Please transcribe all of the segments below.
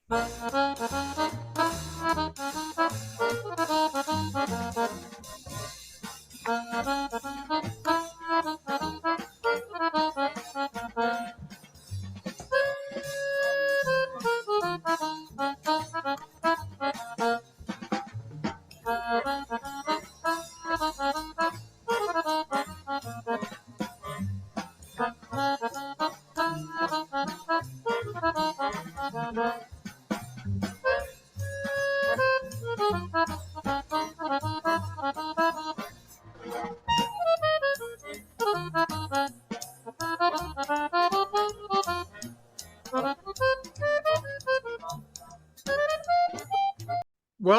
Well,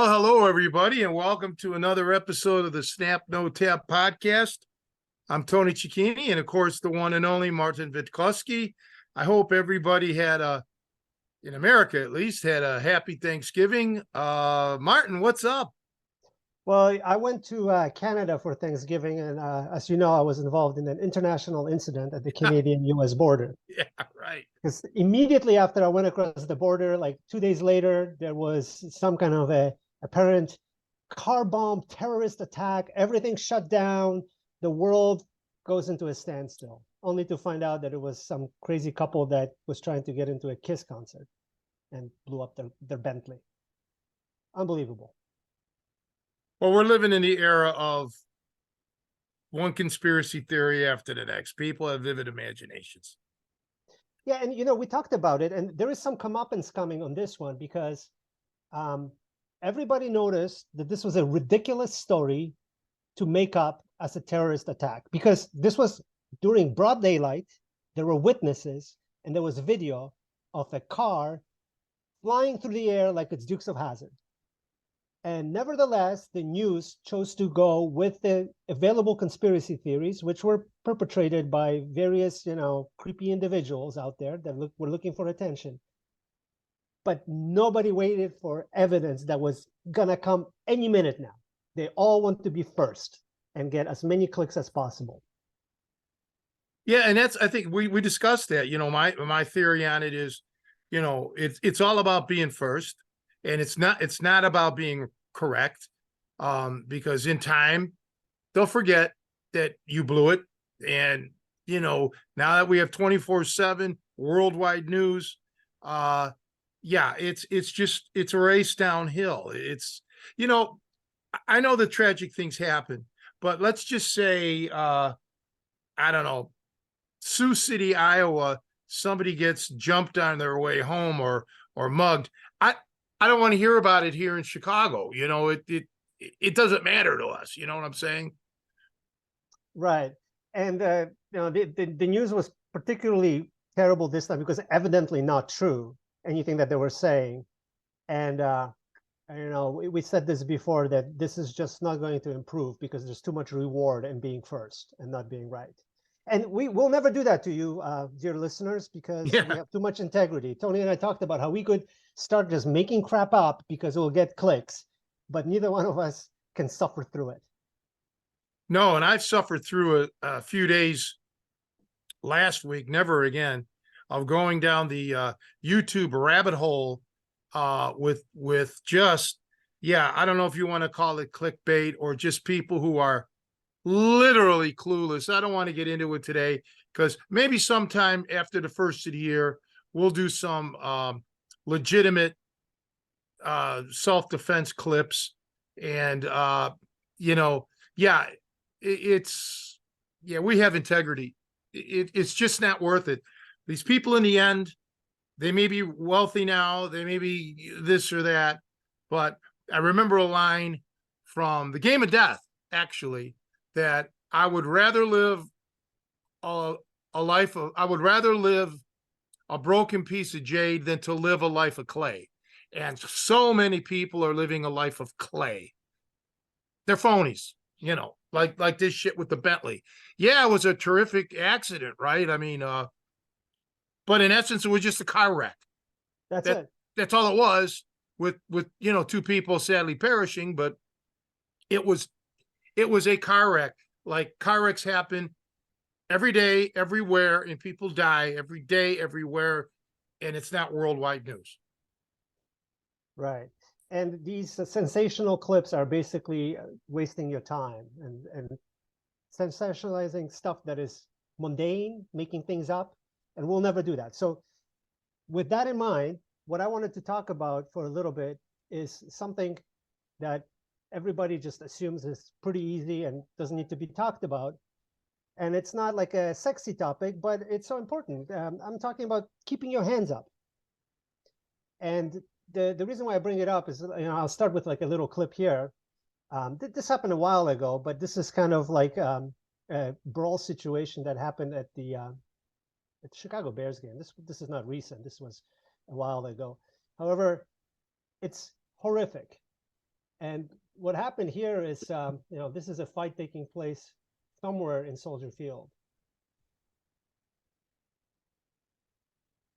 hello, everybody, and welcome to another episode of the Snap No Tap podcast. I'm Tony Cecchine, and of course, the one and only Martin Witkowski. I hope everybody in America at least, had a happy Thanksgiving. Martin, what's up? Well, I went to Canada for Thanksgiving, and as you know, I was involved in an international incident at the Canadian-U.S. border. Yeah, right. Because immediately after I went across the border, like 2 days later, there was some kind of a apparent car bomb terrorist attack. Everything shut down. The world goes into a standstill, only to find out that it was some crazy couple that was trying to get into a Kiss concert and blew up their Bentley. Unbelievable. Well, we're living in the era of one conspiracy theory after the next. People have vivid imaginations. Yeah, and we talked about it, and there is some comeuppance coming on this one because everybody noticed that this was a ridiculous story to make up as a terrorist attack because this was during broad daylight. There were witnesses, and there was video of a car flying through the air like it's Dukes of Hazzard. And nevertheless, the news chose to go with the available conspiracy theories, which were perpetrated by various, creepy individuals out there that were looking for attention. But nobody waited for evidence that was going to come any minute now. They all want to be first and get as many clicks as possible. Yeah, and I think we discussed that. My theory on it is, it's all about being first. And it's not about being correct, because in time they'll forget that you blew it. And now that we have 24/7 worldwide news, it's a race downhill. I know that tragic things happen, but let's just say I don't know, Sioux City, Iowa, somebody gets jumped on their way home or mugged. I don't want to hear about it here in Chicago. It doesn't matter to us. You know what I'm saying? Right. And the news was particularly terrible this time because evidently not true, anything that they were saying. And we said this before, that this is just not going to improve because there's too much reward in being first and not being right. And we will never do that to you, dear listeners, because we have too much integrity. Tony and I talked about how we could start just making crap up because it will get clicks, but neither one of us can suffer through it. No, and I've suffered through a few days last week, never again, of going down the YouTube rabbit hole with just, I don't know if you want to call it clickbait or just people who are literally clueless. I don't want to get into it today because maybe sometime after the first of the year, we'll do some legitimate self-defense clips. And, we have integrity. It's just not worth it. These people in the end, they may be wealthy now, they may be this or that, but I remember a line from The Game of Death, actually, that I would rather live I would rather live a broken piece of jade than to live a life of clay. And so many people are living a life of clay. They're phonies, like this shit with the Bentley. Yeah, it was a terrific accident, right? I mean, but in essence, it was just a car wreck. That's it. That's all it was, with two people sadly perishing, but it was a car wreck. Like, car wrecks happen every day, everywhere, and people die every day, everywhere, and it's not worldwide news. Right. And these sensational clips are basically wasting your time and sensationalizing stuff that is mundane, making things up, and we'll never do that. So with that in mind, what I wanted to talk about for a little bit is something that everybody just assumes is pretty easy and doesn't need to be talked about. And it's not like a sexy topic, but it's so important. I'm talking about keeping your hands up. And the reason why I bring it up is, I'll start with like a little clip here. This happened a while ago, but this is kind of like a brawl situation that happened at the Chicago Bears game. This is not recent. This was a while ago. However, it's horrific. And what happened here is, this is a fight taking place somewhere in Soldier Field.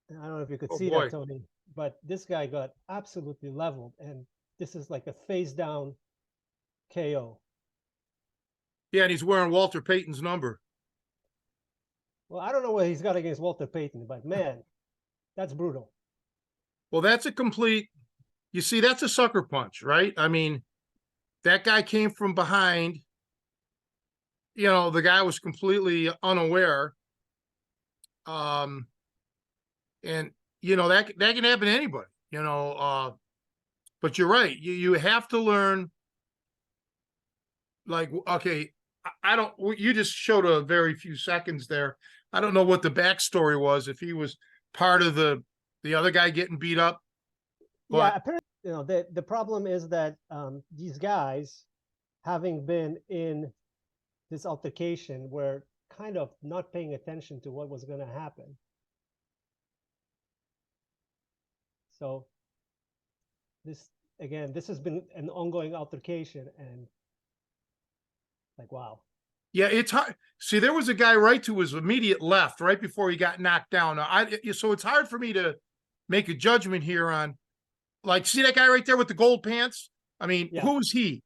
And I don't know if you could Oh see boy. that, Tony, but this guy got absolutely leveled, and this is like a face down KO. Yeah, and he's wearing Walter Payton's number. Well, I don't know what he's got against Walter Payton, but man, that's brutal. Well, that's a complete, you see, that's a sucker punch, right? I mean, that guy came from behind. The guy was completely unaware. Um, and that can happen to anybody, but you're right. You have to learn, like, okay, I don't, you just showed a very few seconds there. I don't know what the backstory was, if he was part of the other guy getting beat up, Yeah, but apparently, the problem is that these guys, having been in this altercation, were kind of not paying attention to what was going to happen. So this has been an ongoing altercation, and like, wow. yeah, it's hard. See, there was a guy right to his immediate left, right before he got knocked down. So it's hard for me to make a judgment here on, like, see that guy right there with the gold pants? I mean, Yeah. who is he?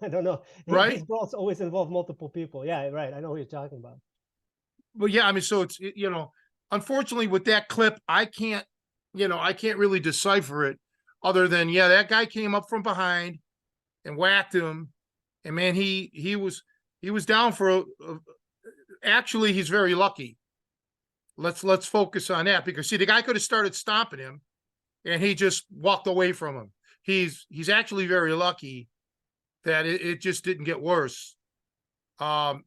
I don't know. Right? These brawls always involve multiple people. Yeah, right. I know what you're talking about. Well, yeah, I mean, so it's, unfortunately with that clip, I can't really decipher it, other than, yeah, that guy came up from behind and whacked him. And man, he was down for actually, he's very lucky. Let's focus on that, because see, the guy could have started stomping him and he just walked away from him. He's actually very lucky that it just didn't get worse. And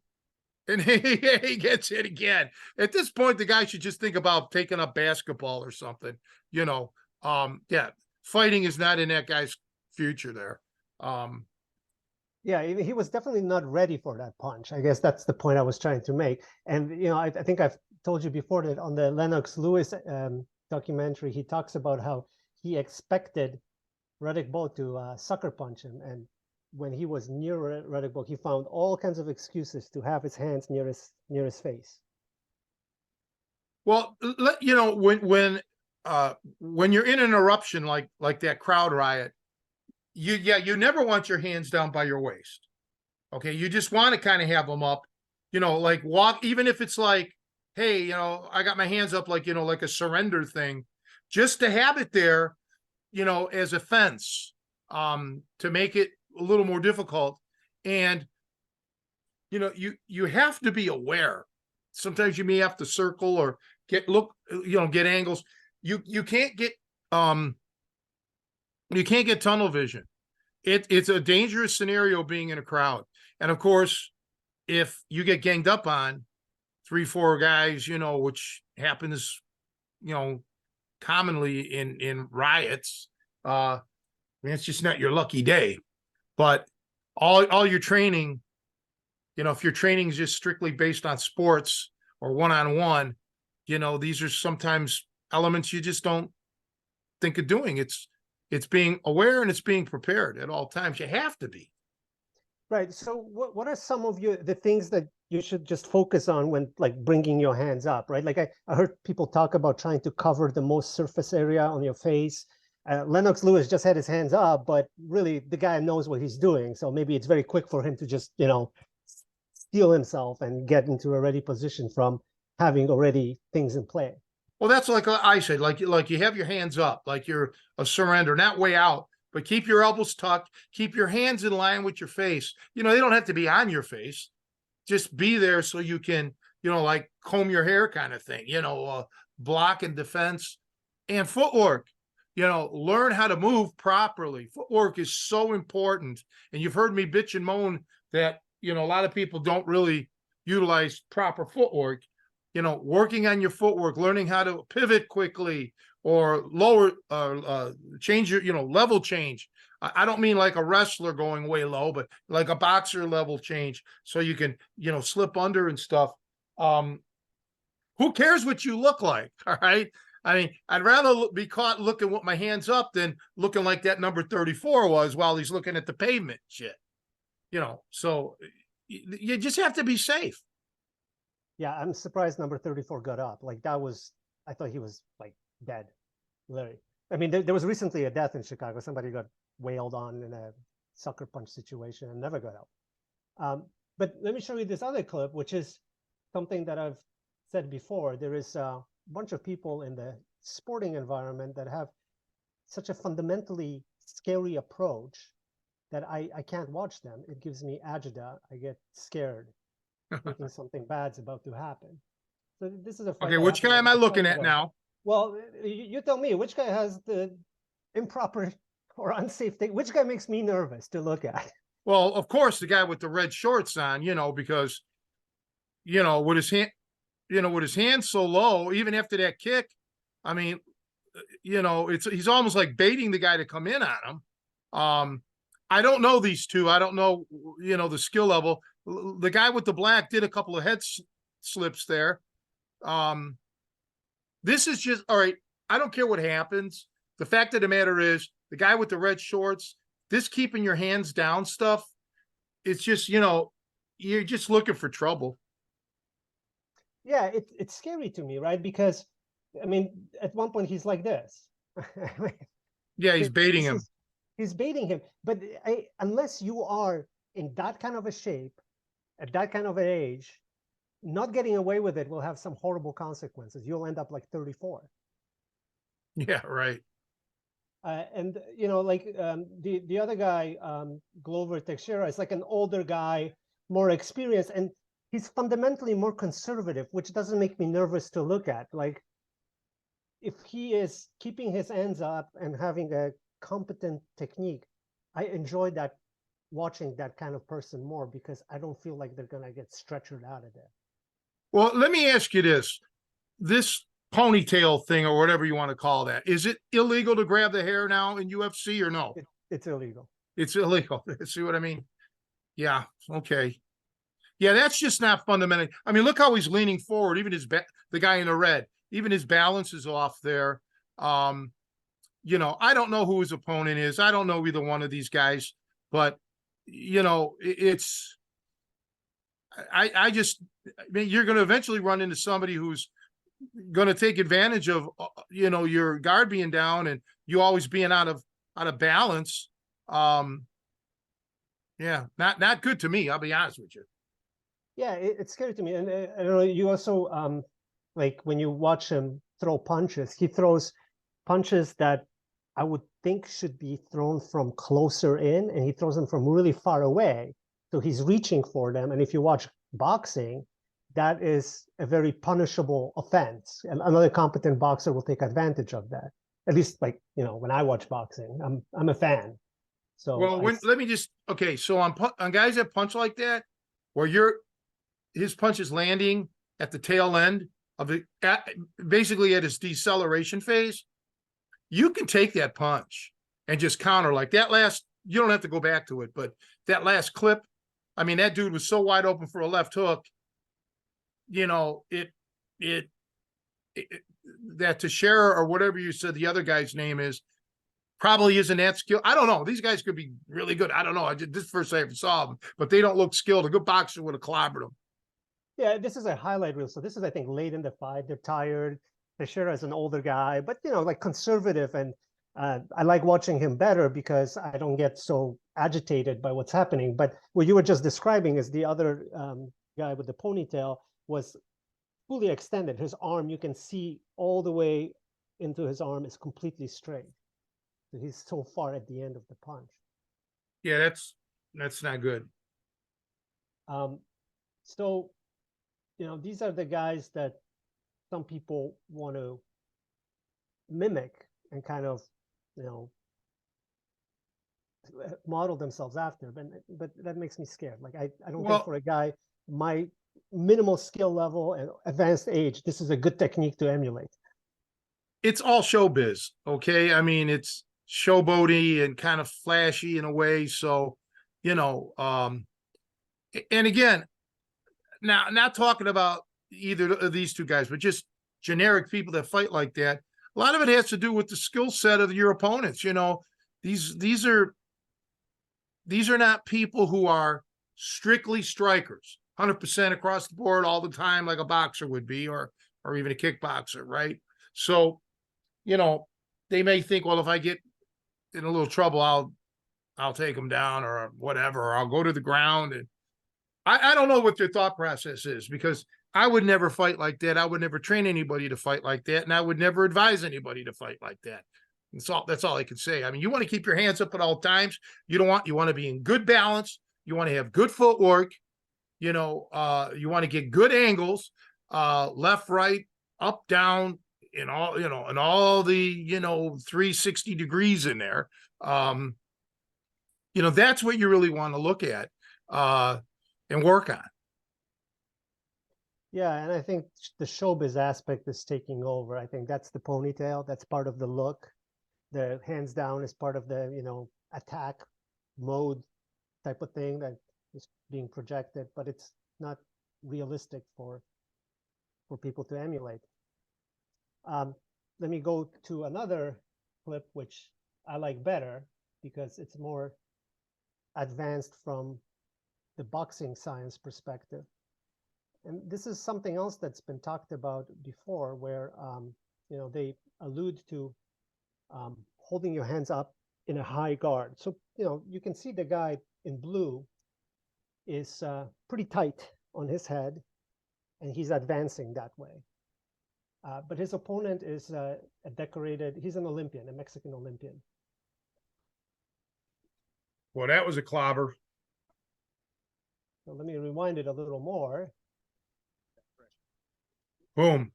he gets hit again. At this point, the guy should just think about taking up basketball or something. Yeah, fighting is not in that guy's future there. Yeah, he was definitely not ready for that punch. I guess that's the point I was trying to make. And I think I've told you before that on the Lennox Lewis documentary, he talks about how he expected Riddick Bowe to sucker punch him, and when he was near Riddick Bowe, he found all kinds of excuses to have his hands near his face. Well, when you're in an eruption like that crowd riot, you never want your hands down by your waist. Okay, you just want to kind of have them up, like walk, even if it's like, hey, I got my hands up, like, like a surrender thing, just to have it there, as a fence, to make it a little more difficult. And you have to be aware. Sometimes you may have to circle or get angles. You can't get tunnel vision. It's a dangerous scenario being in a crowd. And of course, if you get ganged up on 3-4 guys, which happens, commonly in riots, it's just not your lucky day. But all your training, if your training is just strictly based on sports or one-on-one, these are sometimes elements you just don't think of doing. It's being aware and it's being prepared at all times. You have to be. Right. So what are some of the things that you should just focus on when like bringing your hands up, right? Like I heard people talk about trying to cover the most surface area on your face. Lennox Lewis just had his hands up, but really the guy knows what he's doing. So maybe it's very quick for him to just, steel himself and get into a ready position from having already things in play. Well, that's like I said, like you have your hands up, like you're a surrender, not way out, but keep your elbows tucked, keep your hands in line with your face. You know, they don't have to be on your face. Just be there so you can, like comb your hair kind of thing, block and defense and footwork. Learn how to move properly. Footwork is so important. And you've heard me bitch and moan that, a lot of people don't really utilize proper footwork. Working on your footwork, learning how to pivot quickly or lower, change your, level change. I don't mean like a wrestler going way low, but like a boxer level change so you can, slip under and stuff. Who cares what you look like? All right. I mean, I'd rather be caught looking with my hands up than looking like that number 34 was while he's looking at the pavement shit. So you just have to be safe. Yeah, I'm surprised number 34 got up. Like that was, I thought he was like dead, literally. I mean, there was recently a death in Chicago. Somebody got wailed on in a sucker punch situation and never got out. But let me show you this other clip, which is something that I've said before. There is a bunch of people in the sporting environment that have such a fundamentally scary approach that I can't watch them. It gives me agita. I get scared thinking something bad's about to happen. So this is a fight. Okay, which guy am I looking at now? Well, you tell me, which guy has the improper or unsafe thing? Which guy makes me nervous to look at? Well, of course, the guy with the red shorts on, because, with his hand, with his hands so low, even after that kick, I mean, he's almost like baiting the guy to come in on him. I don't know these two. I don't know, the skill level. The guy with the black did a couple of head slips there. This is just, all right, I don't care what happens. The fact of the matter is, the guy with the red shorts, this keeping your hands down stuff, it's just, you're just looking for trouble. Yeah, it's scary to me, right? Because, I mean, at one point he's like this. Yeah, he's baiting him. He's baiting him. But unless you are in that kind of a shape, at that kind of an age, not getting away with it will have some horrible consequences. You'll end up like 34. Yeah, right. And like the other guy, Glover Teixeira, is like an older guy, more experienced, and he's fundamentally more conservative, which doesn't make me nervous to look at. Like, if he is keeping his hands up and having a competent technique, I enjoy that, watching that kind of person more, because I don't feel like they're gonna get stretchered out of there. Well, let me ask you this ponytail thing or whatever you want to call that, is it illegal to grab the hair now in UFC or no? It's illegal. It's illegal. See what I mean? Yeah. Okay. Yeah, that's just not fundamental. I mean, look how he's leaning forward. Even the guy in the red, even his balance is off there. I don't know who his opponent is. I don't know either one of these guys, but I mean, you're going to eventually run into somebody who's going to take advantage of, your guard being down and you always being out of balance. Yeah, not good to me. I'll be honest with you. Yeah, it's scary to me. And I don't know, you also, like when you watch him throw punches, he throws punches that I would think should be thrown from closer in, and he throws them from really far away. So he's reaching for them. And if you watch boxing, that is a very punishable offense. And another competent boxer will take advantage of that. At least, like, when I watch boxing, I'm a fan. So well, let me just, okay. So on guys that punch like that, where his punch is landing at the tail end of it, basically at his deceleration phase, you can take that punch and just counter like that last. You don't have to go back to it, but that last clip, I mean, that dude was so wide open for a left hook. That Teixeira or whatever you said the other guy's name is probably isn't that skilled. I don't know. These guys could be really good. I don't know. This first I ever saw them, but they don't look skilled. A good boxer would have clobbered them. Yeah, this is a highlight reel. So this is, I think, late in the fight. They're tired. Teixeira is an older guy, but like conservative, and I like watching him better because I don't get so agitated by what's happening. But what you were just describing is the other guy with the ponytail was fully extended. His arm, you can see all the way into his arm is completely straight. So he's so far at the end of the punch. Yeah, that's not good. Um, so, these are the guys that some people want to mimic and kind of, you know, model themselves after. But that makes me scared. Like I don't think Well, for a guy my minimal skill level and advanced age, this is a good technique to emulate. it's all showbiz, okay? I mean, it's showboaty and kind of flashy in a way. So, and again, now not talking about either of these two guys, but just generic people that fight like that. A lot of it has to do with the skill set of your opponents. These are not people who are strictly strikers, 100% across the board all the time, like a boxer would be, or even a kickboxer, right? So, they may think, well, if I get in a little trouble, I'll take them down or whatever, or I'll go to the ground. And I don't know what their thought process is, because I would never fight like that. I would never train anybody to fight like that, and I would never advise anybody to fight like that. That's all I can say. I mean, you want to keep your hands up at all times. You want to be in good balance. You want to have good footwork. You want to get good angles, left, right, up, down, in all the 360 degrees in there. That's what you really want to look at and work on. Yeah, and I think the showbiz aspect is taking over. I think that's the ponytail. That's part of the look. The hands down is part of the attack mode type of thing that is being projected, but it's not realistic for people to emulate. Let me go to another clip which I like better because it's more advanced from the boxing science perspective. And this is something else that's been talked about before, where they allude to holding your hands up in a high guard. So you can see the guy in blue is pretty tight on his head, and he's advancing that way. But his opponent is he's an Olympian, a Mexican Olympian. Well, that was a clobber. So let me rewind it a little more. Boom.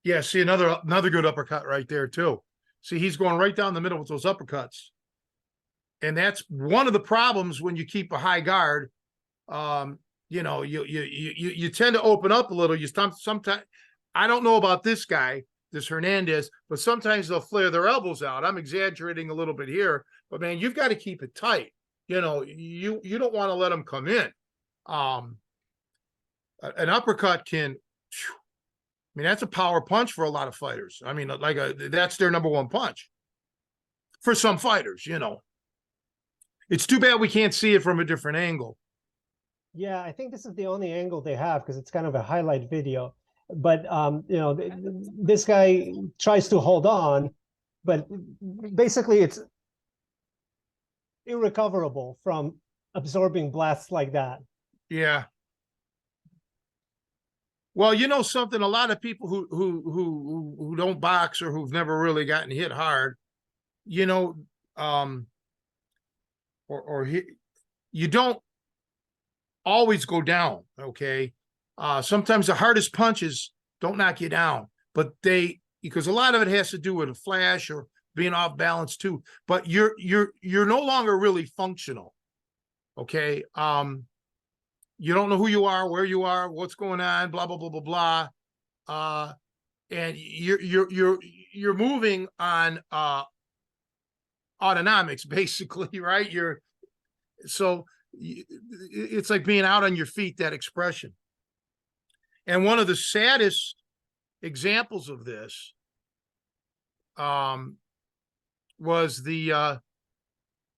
Yeah, see, another good uppercut right there too. See, he's going right down the middle with those uppercuts. And that's one of the problems when you keep a high guard. You tend to open up a little. Sometimes, I don't know about this guy, this Hernandez, but sometimes they'll flare their elbows out. I'm exaggerating a little bit here, but man, you've got to keep it tight. You don't want to let them come in. An uppercut can, I mean, that's a power punch for a lot of fighters. I mean, that's their number one punch for some fighters. It's too bad we can't see it from a different angle. Yeah, I think this is the only angle they have because it's kind of a highlight video. But this guy tries to hold on, but basically it's irrecoverable from absorbing blasts like that. Yeah. Well, something, a lot of people who don't box or who've never really gotten hit hard, you don't always go down. Okay. Sometimes the hardest punches don't knock you down, but because a lot of it has to do with a flash or being off balance too, but you're no longer really functional. Okay. You don't know who you are, where you are, what's going on, blah, blah, blah, blah, blah. And you're moving on autonomics, basically, right? So it's like being out on your feet, that expression. And one of the saddest examples of this was the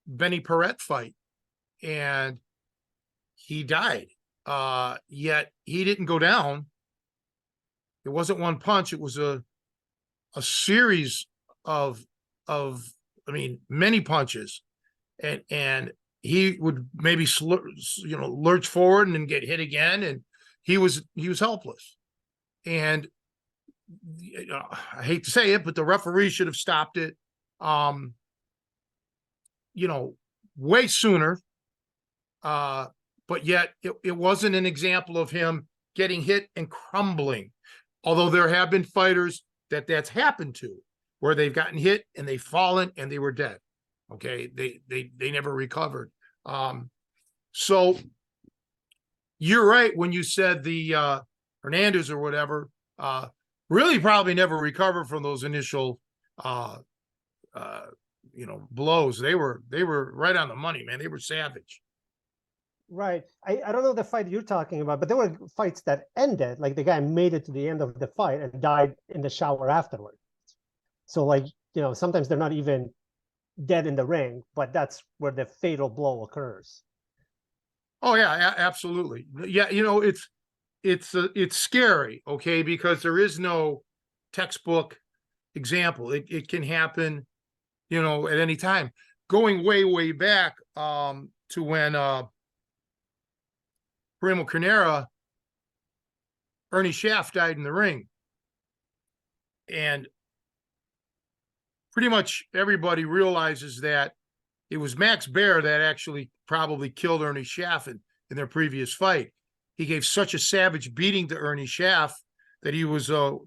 Benny Paret fight, and he died. Yet he didn't go down. It wasn't one punch. It was a series of many punches, and he would maybe lurch forward and then get hit again, and he was helpless. And I hate to say it, but the referee should have stopped it, um, way sooner. But yet it wasn't an example of him getting hit and crumbling. Although there have been fighters that's happened to, where they've gotten hit and they've fallen and they were dead. Okay, they never recovered. So you're right when you said the Hernandez or whatever really probably never recovered from those initial blows. They were right on the money, man. They were savage. Right. I don't know the fight you're talking about, but there were fights that ended, like the guy made it to the end of the fight and died in the shower afterward. So like, sometimes they're not even dead in the ring, but that's where the fatal blow occurs. Oh yeah, absolutely. Yeah, it's scary, okay, because there is no textbook example. It can happen, at any time. Going way back to when Primo Carnera, Ernie Schaff died in the ring. And pretty much everybody realizes that it was Max Baer that actually probably killed Ernie Schaff in their previous fight. He gave such a savage beating to Ernie Schaff that he was a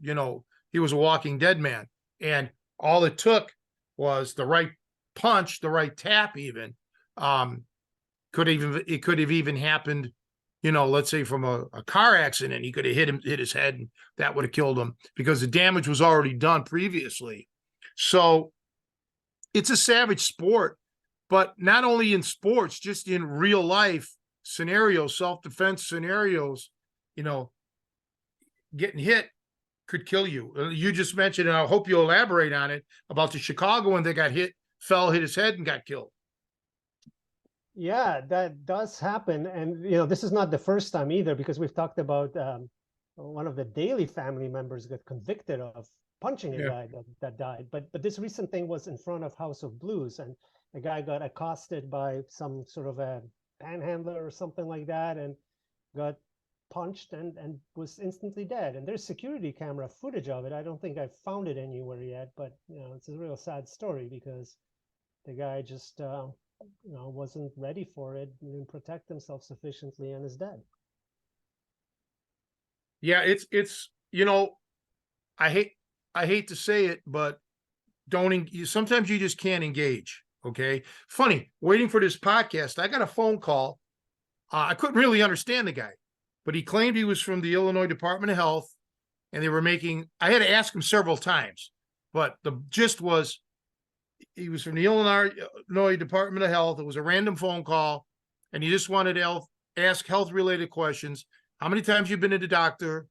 walking dead man. And all it took was the right punch, the right tap even. It could have even happened, let's say from a car accident. He could have hit his head, and that would have killed him because the damage was already done previously. So it's a savage sport, but not only in sports, just in real life scenarios, self-defense scenarios, getting hit could kill you. You just mentioned, and I hope you elaborate on it, about the Chicago one that got hit, hit his head and got killed. Yeah, that does happen. And, this is not the first time either, because we've talked about one of the Daly family members got convicted of punching a guy that died. But this recent thing was in front of House of Blues, and a guy got accosted by some sort of a panhandler or something like that, and got punched and was instantly dead. And there's security camera footage of it. I don't think I've found it anywhere yet, but it's a real sad story because the guy just wasn't ready for it, didn't protect himself sufficiently, and is dead. Yeah, it's I hate to say it, but sometimes you just can't engage. Okay. Funny, waiting for this podcast, I got a phone call. I couldn't really understand the guy, but he claimed he was from the Illinois Department of Health, and I had to ask him several times, but the gist was he was from the Illinois Department of Health. It was a random phone call, and he just wanted to ask health-related questions. How many times you've been to the doctor?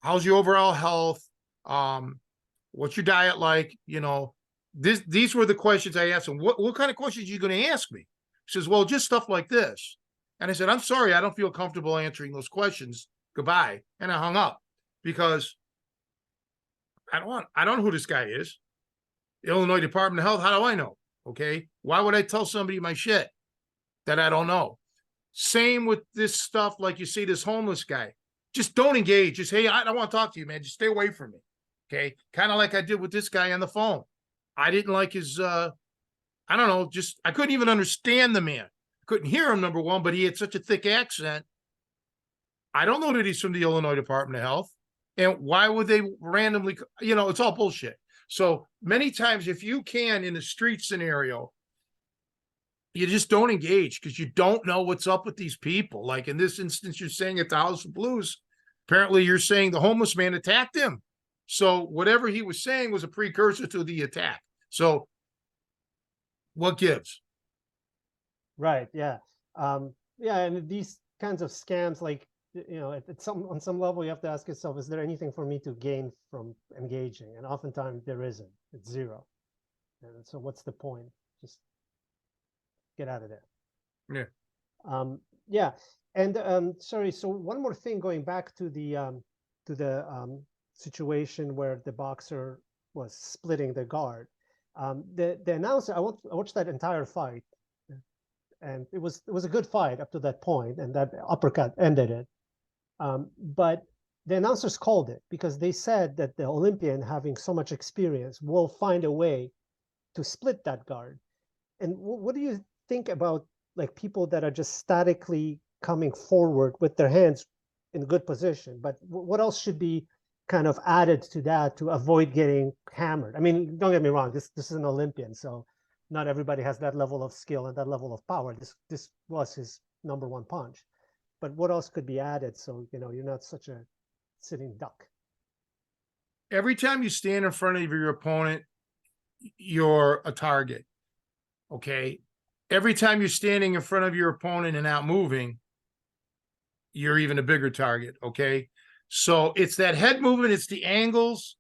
How's your overall health? What's your diet like? These were the questions I asked him. What kind of questions are you going to ask me? He says, well, just stuff like this. And I said, I'm sorry, I don't feel comfortable answering those questions. Goodbye. And I hung up because I don't know who this guy is. Illinois Department of Health, how do I know? Okay. Why would I tell somebody my shit that I don't know? Same with this stuff, like you see this homeless guy. Just don't engage. Just, hey, I don't want to talk to you, man. Just stay away from me. Okay. Kind of like I did with this guy on the phone. I didn't like his I don't know, just I couldn't even understand the man. Couldn't hear him, number one, but he had such a thick accent. I don't know that he's from the Illinois Department of Health. And why would they randomly, it's all bullshit. So many times, if you can, in the street scenario, you just don't engage because you don't know what's up with these people. Like in this instance, you're saying at the House of Blues, apparently you're saying the homeless man attacked him. So whatever he was saying was a precursor to the attack. So what gives? Right. Yeah. Yeah. And these kinds of scams, like, on some level, you have to ask yourself, is there anything for me to gain from engaging? And oftentimes there isn't. It's zero. And so what's the point? Just get out of there. Yeah. And sorry, so one more thing, going back to the situation where the boxer was splitting the guard. The announcer, I watched that entire fight, and it was a good fight up to that point, and that uppercut ended it. But the announcers called it because they said that the Olympian, having so much experience, will find a way to split that guard. And what do you think about like people that are just statically coming forward with their hands in good position? But what else should be kind of added to that to avoid getting hammered? I mean, don't get me wrong, this is an Olympian, so not everybody has that level of skill and that level of power. This was his number one punch. But what else could be added so you're not such a sitting duck? Every time you stand in front of your opponent, you're a target. Okay. Every time you're standing in front of your opponent and not moving, you're even a bigger target. Okay. So it's that head movement, it's the angles,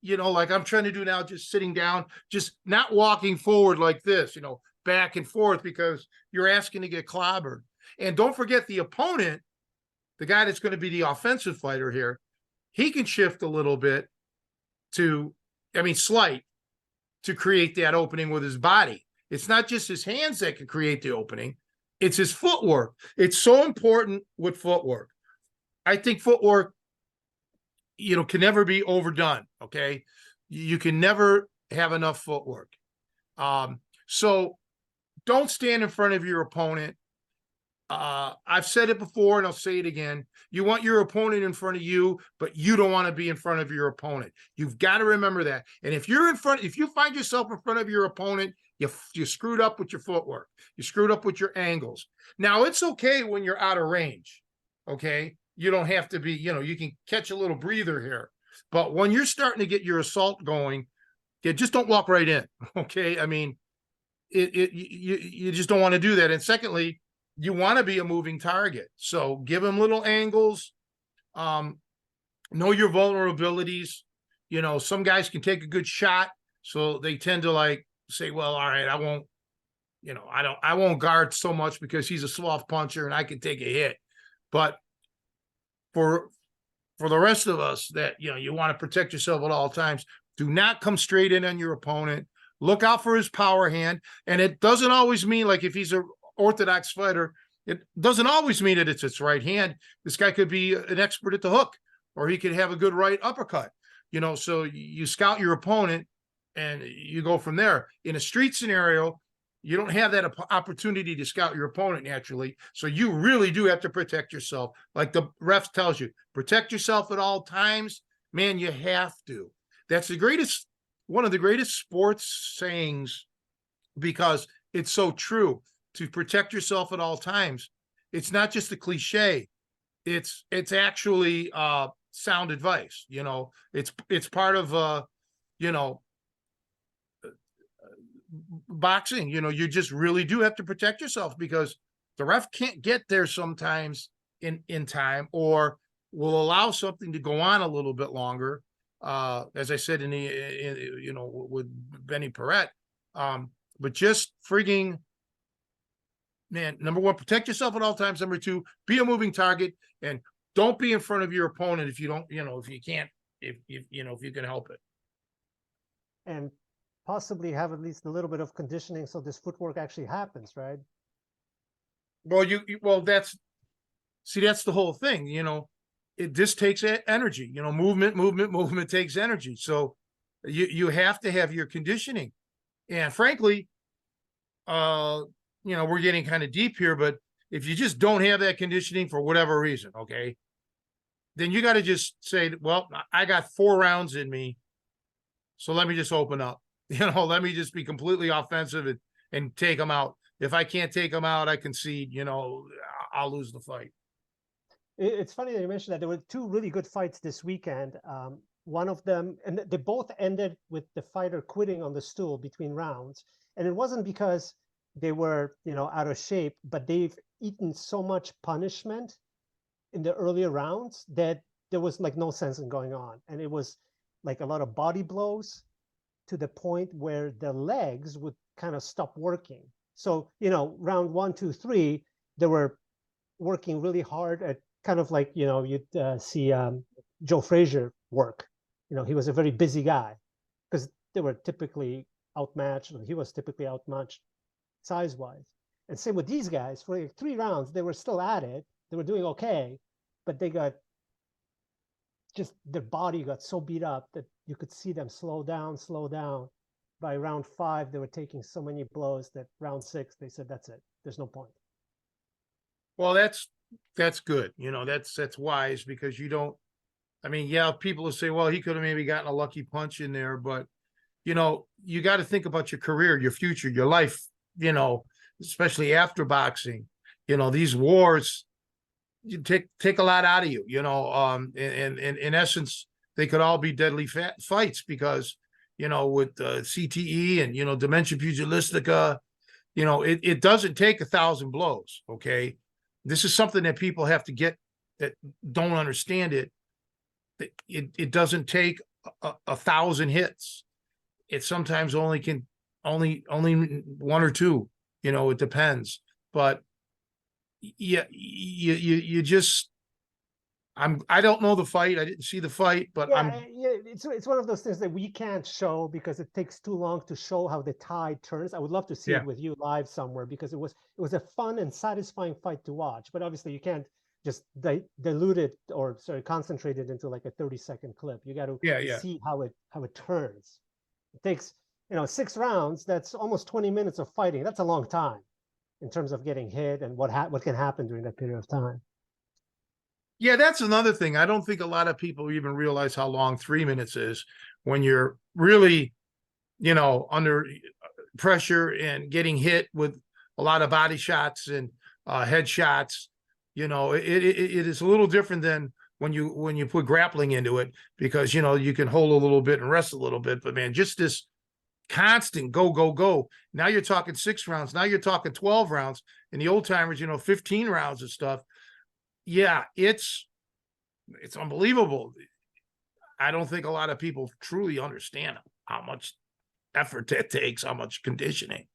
like I'm trying to do now, just sitting down, just not walking forward like this, back and forth, because you're asking to get clobbered. And don't forget the opponent, the guy that's going to be the offensive fighter here, he can shift a little bit slight, to create that opening with his body. It's not just his hands that can create the opening, it's his footwork. It's so important with footwork. I think footwork, can never be overdone. Okay. You can never have enough footwork. So don't stand in front of your opponent. I've said it before and I'll say it again. You want your opponent in front of you, but you don't want to be in front of your opponent. You've got to remember that. And if you find yourself in front of your opponent, you screwed up with your footwork. You screwed up with your angles. Now it's okay when you're out of range. Okay. You don't have to be, you can catch a little breather here, but when you're starting to get your assault going, just don't walk right in. Okay. I mean, you just don't want to do that. And secondly, you want to be a moving target. So give them little angles. Know your vulnerabilities. Some guys can take a good shot, so they tend to say, well, all right, I won't guard so much because he's a soft puncher and I can take a hit. But for the rest of us that, you want to protect yourself at all times, do not come straight in on your opponent. Look out for his power hand. And it doesn't always mean, like, if he's a orthodox fighter, it doesn't always mean that it's its right hand. This guy could be an expert at the hook, or he could have a good right uppercut, so you scout your opponent and you go from there. In a street scenario, you don't have that opportunity to scout your opponent naturally. So you really do have to protect yourself. Like the ref tells you, protect yourself at all times. Man, you have to. That's one of the greatest sports sayings, because it's so true. To protect yourself at all times. It's not just a cliche. It's actually sound advice. It's part of boxing. You just really do have to protect yourself, because the ref can't get there sometimes in time, or will allow something to go on a little bit longer. As I said with Benny Perret. But just frigging, man, number one, protect yourself at all times. Number two, be a moving target, and don't be in front of your opponent if you don't, if you can't, if you can help it. And possibly have at least a little bit of conditioning so this footwork actually happens, right? Well, that's the whole thing. This takes energy. Movement takes energy. So you have to have your conditioning. And frankly, we're getting kind of deep here, but if you just don't have that conditioning for whatever reason, okay, then you got to just say, well, I got 4 rounds in me, so let me just open up. Let me just be completely offensive and take them out. If I can't take them out, I concede. I'll lose the fight. It's funny that you mentioned that. There were 2 really good fights this weekend. One of them, and they both ended with the fighter quitting on the stool between rounds. And it wasn't because they were, out of shape, but they've eaten so much punishment in the earlier rounds that there was no sense in going on. And it was like a lot of body blows to the point where the legs would kind of stop working. So, round 1, 2, 3, they were working really hard at kind of like, you'd see Joe Frazier work. He was a very busy guy because they were typically outmatched, or he was typically outmatched size-wise. And same with these guys. For like 3 rounds, they were still at it. They were doing okay, but they got just their body got so beat up that you could see them slow down, slow down. By round 5, they were taking so many blows that round 6, they said, that's it. There's no point. Well, that's good. You know, that's wise because you don't. I mean, yeah, people will say, well, he could have maybe gotten a lucky punch in there, but you know, you got to think about your career, your future, your life. You know, especially after boxing. You know, these wars you take a lot out of you. You know, and in essence, they could all be deadly fights because you know with CTE and you know Dementia Pugilistica, you know it doesn't take 1,000 blows. Okay, this is something that people have to get that don't understand it. It doesn't take 1,000 hits. It sometimes only 1 or 2. You know, it depends. But yeah, you just I don't know the fight. I didn't see the fight, but Yeah, it's one of those things that we can't show because it takes too long to show how the tide turns. I would love to see yeah. it with you live somewhere because it was a fun and satisfying fight to watch. But obviously, you can't just dilute it or sorry concentrate it into like a 30-second clip. You got to Yeah. see how it turns. It takes 6 rounds. That's almost 20 minutes of fighting. That's a long time in terms of getting hit and what can happen during that period of time. Yeah, that's another thing. I don't think a lot of people even realize how long 3 minutes is when you're really, you know, under pressure and getting hit with a lot of body shots and head shots. You know, it is a little different than when you put grappling into it because you know you can hold a little bit and rest a little bit. But man, just this constant go. Now you're talking 6 rounds. Now you're talking 12 rounds. And the old timers, you know, 15 rounds of stuff. Yeah, it's unbelievable. I don't think a lot of people truly understand how much effort that takes, how much conditioning.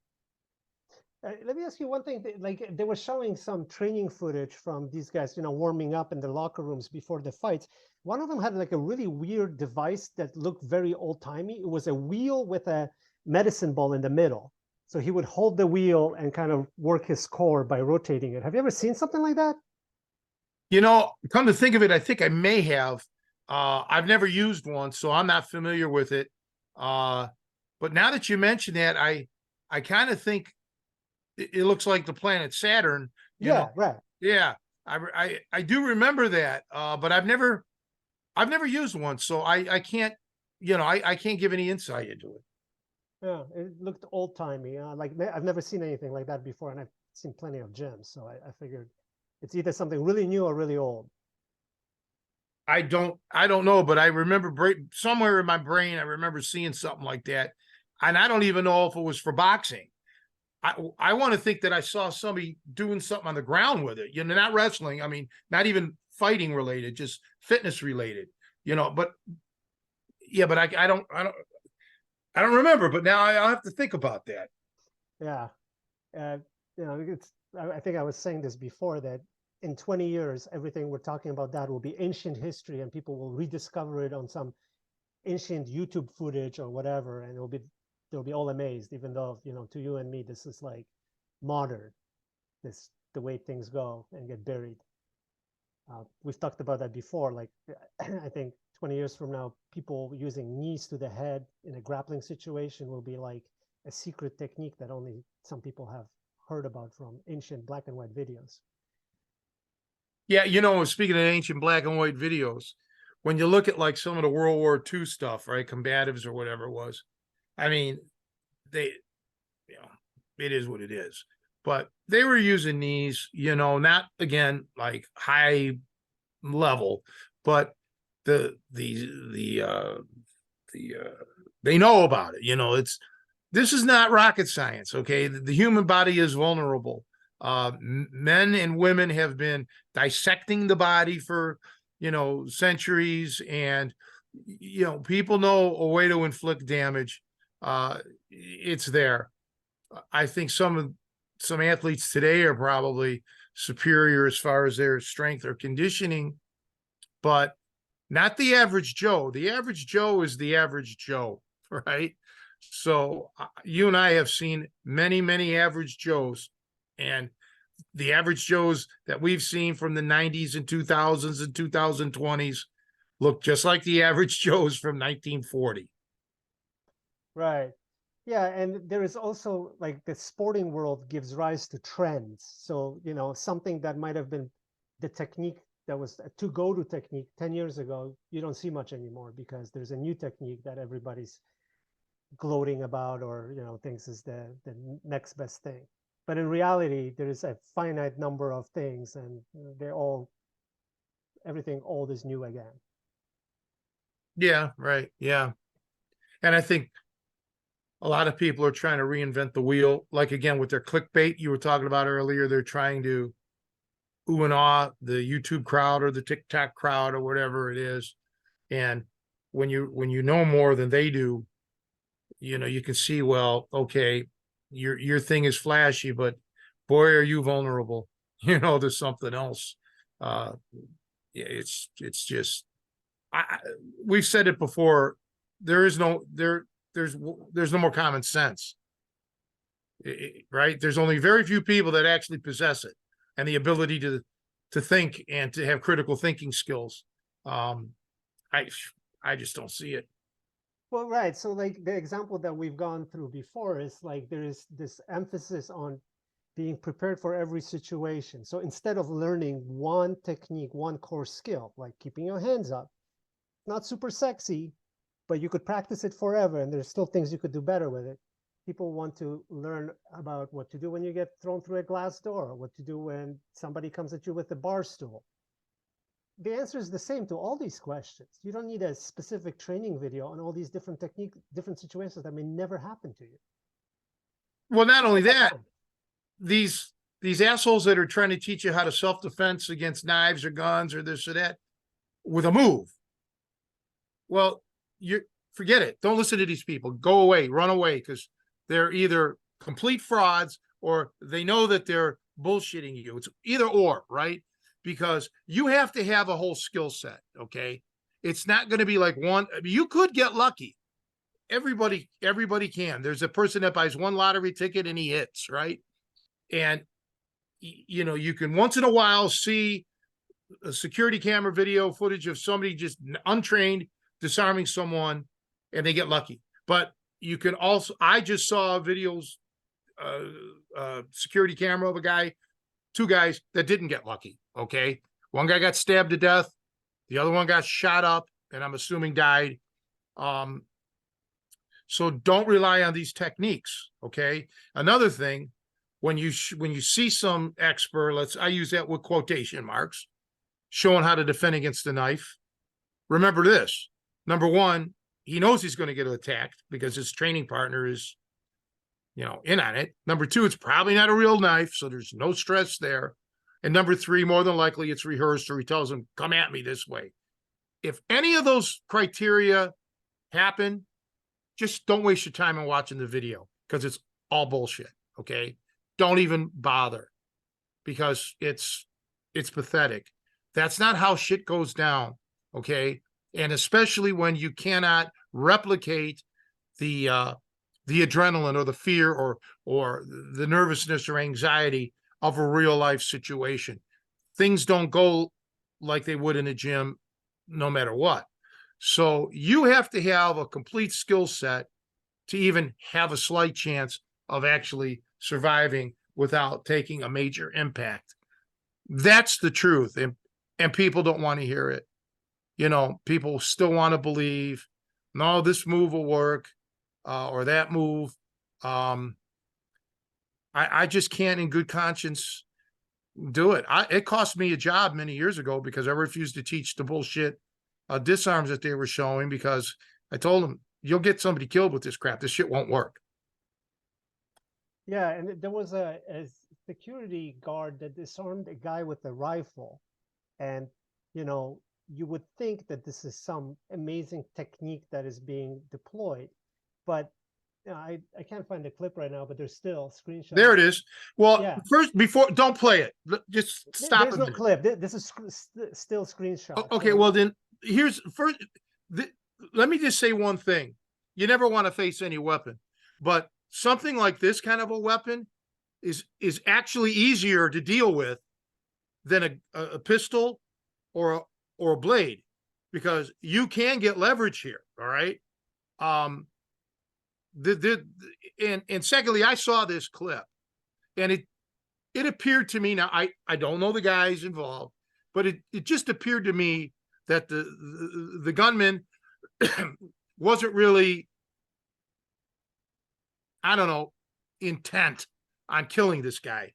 Let me ask you one thing. Like they were showing some training footage from these guys, warming up in the locker rooms before the fights. One of them had like a really weird device that looked very old timey. It was a wheel with a medicine ball in the middle. So he would hold the wheel and kind of work his core by rotating it. Have you ever seen something like that? You know, come to think of it, I think I may have. I've never used one, so I'm not familiar with it. But now that you mention that, I kind of think it looks like the planet Saturn. You know, Yeah, right. yeah, I do remember that, but I've never used one, so I can't, you know, I can't give any insight into it. Yeah, it looked old timey. Like I've never seen anything like that before, and I've seen plenty of gyms. So I figured it's either something really new or really old. I don't know, but I remember somewhere in my brain, I remember seeing something like that, and I don't even know if it was for boxing. I want to think that I saw somebody doing something on the ground with it, you know, not wrestling. I mean, not even fighting related, just fitness related, you know. But yeah, but I don't remember. But now I'll have to think about that. Yeah. uh, it's. I think I was saying this before that in 20 years, everything we're talking about that will be ancient history, and people will rediscover it on some ancient YouTube footage or whatever, and they'll be all amazed, even though to you and me, this is like modern. This the way things go and get buried. We've talked about that before. Like I think 20 years from now, people using knees to the head in a grappling situation will be like a secret technique that only some people have heard about from ancient black and white videos. Yeah, you know, speaking of ancient black and white videos, when you look at like some of the World War II stuff, right, combatives or whatever it was, I mean, they, you know, it is what it is. But they were using knees, you know, not again like high level, but the they know about it. You know, this is not rocket science. Okay, the human body is vulnerable. Men and women have been dissecting the body for centuries, and people know a way to inflict damage. It's there. I think some athletes today are probably superior as far as their strength or conditioning, but not the average Joe. The average Joe is the average Joe, right? So you and I have seen many, many average Joes, And the average Joes that we've seen from the 90s and 2000s and 2020s look just like the average Joes from 1940. Right. Yeah, and there is also like the sporting world gives rise to trends. So, you know, something that might have been the technique that was a to-go-to technique 10 years ago, you don't see much anymore because there's a new technique that everybody's gloating about or, you know, thinks is the next best thing. But in reality, there is a finite number of things and they're all, everything old is new again. Yeah, right. Yeah. And I think a lot of people are trying to reinvent the wheel. Like again, with their clickbait you were talking about earlier, they're trying to ooh and ah the YouTube crowd or the TikTok crowd or whatever it is. And when you know more than they do, you know, you can see, well, okay, your thing is flashy, but boy, are you vulnerable, you know, there's something else. Uh, yeah, it's just, we've said it before. There is no there's no more common sense, right? There's only very few people that actually possess it and the ability to think and to have critical thinking skills. Um, I I just don't see it. Well, right. So like the example that we've gone through before is like there is this emphasis on being prepared for every situation. So instead of learning one technique, one core skill, like keeping your hands up, not super sexy, but you could practice it forever and there's still things you could do better with it. People want to learn about what to do when you get thrown through a glass door, what to do when somebody comes at you with a bar stool. The answer is the same to all these questions. You don't need a specific training video on all these different techniques, different situations that may never happen to you. Well, not only Have that, fun. these assholes that are trying to teach you how to self-defense against knives or guns or this or that with a move. Well, you forget it. Don't listen to these people. Go away, run away, because they're either complete frauds or they know that they're bullshitting you. It's either or, right? Because you have to have a whole skill set. Okay. It's not going to be like one. I mean, you could get lucky. Everybody can. There's a person that buys one lottery ticket and he hits, right? And you know, you can once in a while see a security camera video footage of somebody just untrained disarming someone and they get lucky. But you can also, I just saw videos, security camera of a guy, two guys that didn't get lucky. Okay. One guy got stabbed to death. The other one got shot up and I'm assuming died. Um, so don't rely on these techniques. Okay. Another thing, when you see some expert, I use that with quotation marks, showing how to defend against a knife. Remember this. Number one, he knows he's going to get attacked because his training partner is, you know, in on it. Number two, it's probably not a real knife, so there's no stress there. And number three, more than likely it's rehearsed or he tells him, come at me this way. If any of those criteria happen, just don't waste your time in watching the video because it's all bullshit. Okay. Don't even bother because it's pathetic. That's not how shit goes down. Okay. And especially when you cannot replicate the adrenaline or the fear or the nervousness or anxiety of a real life situation. Things don't go like they would in a gym, no matter what. So you have to have a complete skill set to even have a slight chance of actually surviving without taking a major impact. That's the truth. And people don't want to hear it. You know, people still want to believe, no, this move will work, or that move. I just can't in good conscience do it. It cost me a job many years ago because I refused to teach the bullshit disarms that they were showing because I told them, you'll get somebody killed with this crap. This shit won't work. Yeah, and there was a security guard that disarmed a guy with a rifle. And, you know, you would think that this is some amazing technique that is being deployed. But you know, I can't find the clip right now, but there's still screenshots. There it is. Well, Yeah. first, before, don't play it. Just stop. There's no clip. This is still screenshot. Okay, So, well then, here's first. Let me just say one thing: you never want to face any weapon, but something like this kind of a weapon, is actually easier to deal with than a pistol or or a blade, because you can get leverage here. All right. Um, and secondly, I saw this clip, and it appeared to me, now I don't know the guys involved, but it just appeared to me that the gunman wasn't really, I don't know, intent on killing this guy.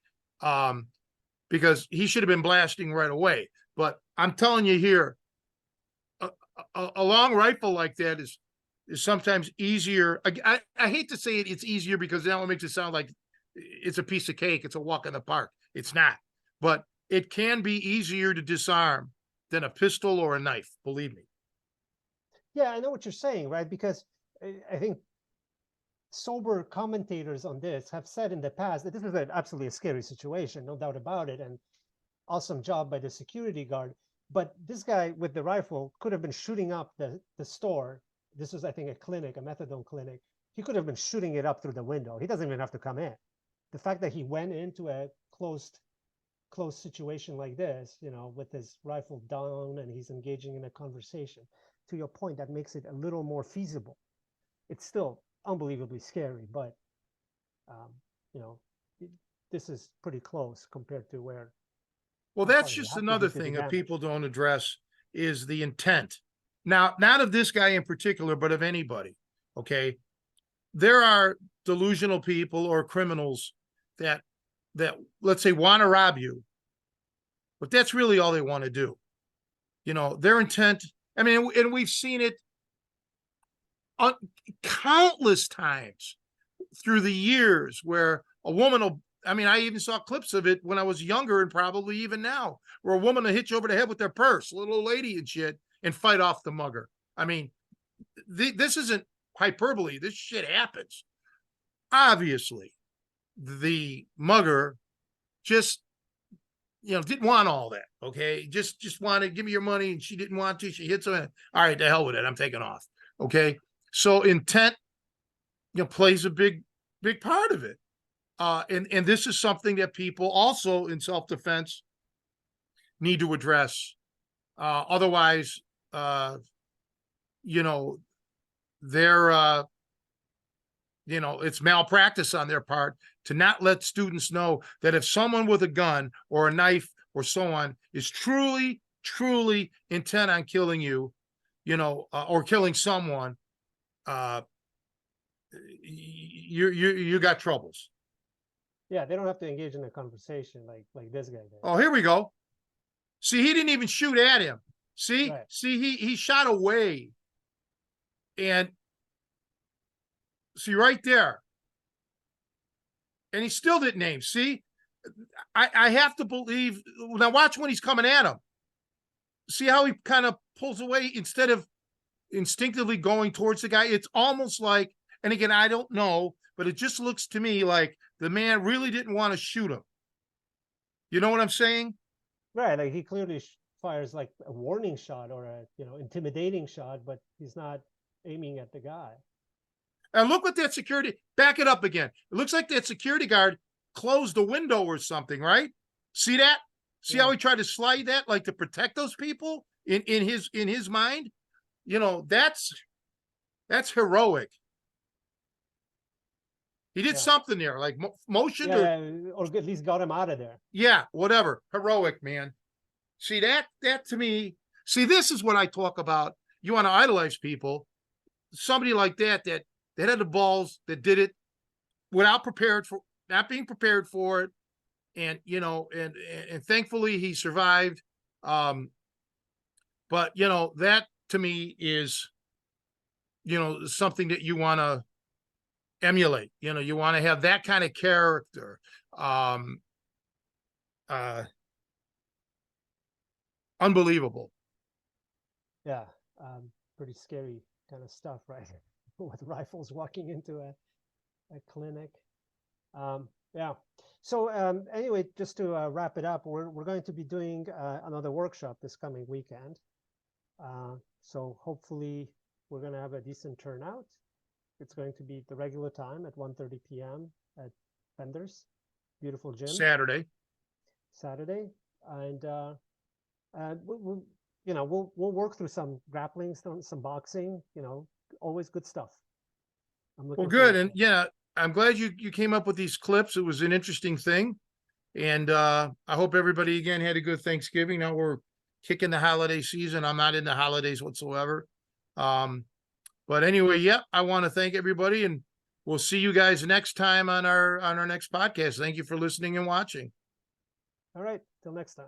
Because he should have been blasting right away. But I'm telling you here, a long rifle like that is sometimes easier. I hate to say it, it's easier, because now it makes it sound like it's a piece of cake, it's a walk in the park. It's not, but it can be easier to disarm than a pistol or a knife, believe me. Yeah, I know what you're saying, right? Because I think sober commentators on this have said in the past that this is absolutely a scary situation, no doubt about it, and awesome job by the security guard. But this guy with the rifle could have been shooting up the store. This was, I think, a clinic, a methadone clinic. He could have been shooting it up through the window. He doesn't even have to come in. The fact that he went into a closed situation like this, with his rifle down and he's engaging in a conversation, to your point, that makes it a little more feasible. It's still unbelievably scary, but um, you know, this is pretty close compared to where Well, how far that's he just had to be another to do thing that damage. people don't address, is the intent. Now, not of this guy in particular, but of anybody. Okay. There are delusional people or criminals that let's say want to rob you, but that's really all they want to do. Their intent. I mean, and we've seen it on countless times through the years, where a woman will, I mean, I even saw clips of it when I was younger, and probably even now, where a woman will hit you over the head with their purse, little old lady and shit, and fight off the mugger. I mean, this isn't hyperbole. This shit happens. Obviously, the mugger just, didn't want all that. Okay. Just wanted, give me your money. And she didn't want to. She hits him. All right, to hell with it. I'm taking off. Okay. So intent, plays a big part of it. And this is something that people also in self-defense need to address. Otherwise, you know, they're, it's malpractice on their part to not let students know that if someone with a gun or a knife or so on is truly intent on killing you, or killing someone, uh, you got troubles. Yeah, they don't have to engage in a conversation like this guy did. Oh, here we go. See, he didn't even shoot at him. Right. See, he shot away, and see right there, and he still didn't aim. See, I have to believe. Now watch when he's coming at him. See how he kind of pulls away instead of instinctively going towards the guy. It's almost like, and again, I don't know, but it just looks to me like the man really didn't want to shoot him. You know what I'm saying? Right. Like he clearly fires like a warning shot or a intimidating shot, but he's not aiming at the guy. And look what that security, back it up again. It looks like that security guard closed the window or something, right? See that? See how Yeah. he tried to slide that, like to protect those people in his mind? That's heroic. He did Yeah. something there, like motioned or, Yeah. Or at least got him out of there. yeah, whatever. Heroic, man. See that to me, see, this is what I talk about. You want to idolize people. Somebody like that had the balls, that did it without not being prepared for it. And, and thankfully he survived. But that to me is, something that you want to emulate. You want to have that kind of character. Um, uh, Unbelievable. Yeah. Pretty scary kind of stuff, right? With rifles walking into a clinic. Yeah. So anyway, just to wrap it up, we're going to be doing another workshop this coming weekend. So hopefully we're going to have a decent turnout. It's going to be the regular time at 1:30 p.m. at Vendors. beautiful gym. Saturday. Saturday, and we'll we'll work through some grappling, some boxing. Always good stuff. I'm Well, looking good. forward And to it. yeah, I'm glad you came up with these clips. It was an interesting thing. And I hope everybody again had a good Thanksgiving. Now we're kicking the holiday season. I'm not into holidays whatsoever. But anyway, yeah, I want to thank everybody, and we'll see you guys next time on our next podcast. Thank you for listening and watching. All right, till next time.